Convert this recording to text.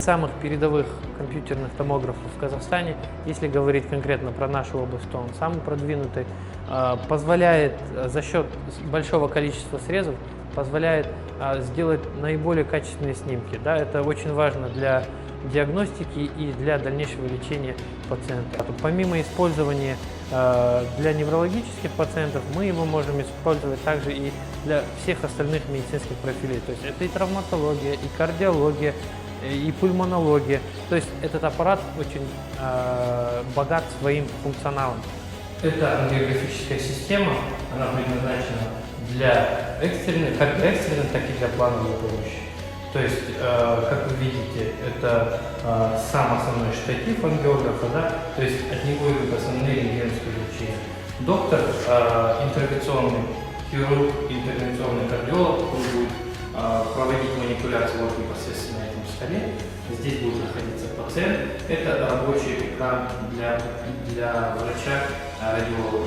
самых передовых компьютерных томографов в Казахстане. Если говорить конкретно про нашу область, то он самый продвинутый. Позволяет за счет большого количества срезов позволяет сделать наиболее качественные снимки. Да, это очень важно для диагностики и для дальнейшего лечения пациента. Помимо использования для неврологических пациентов, мы его можем использовать также и для всех остальных медицинских профилей. То есть это и травматология, и кардиология, и пульмонология. То есть этот аппарат очень богат своим функционалом. Эта ангиографическая система, она предназначена для экстренной, как для экстренной, так и для плановой помощи. То есть, как вы видите, это сам основной штатив ангиографа, да? То есть от него идут основные рентгеновские излучения. Доктор, интервенционный хирург, интервенционный кардиолог, он будет проводить манипуляцию вот непосредственно на этом столе. Здесь будет находиться пациент. Это рабочий экран для врача-радиолога.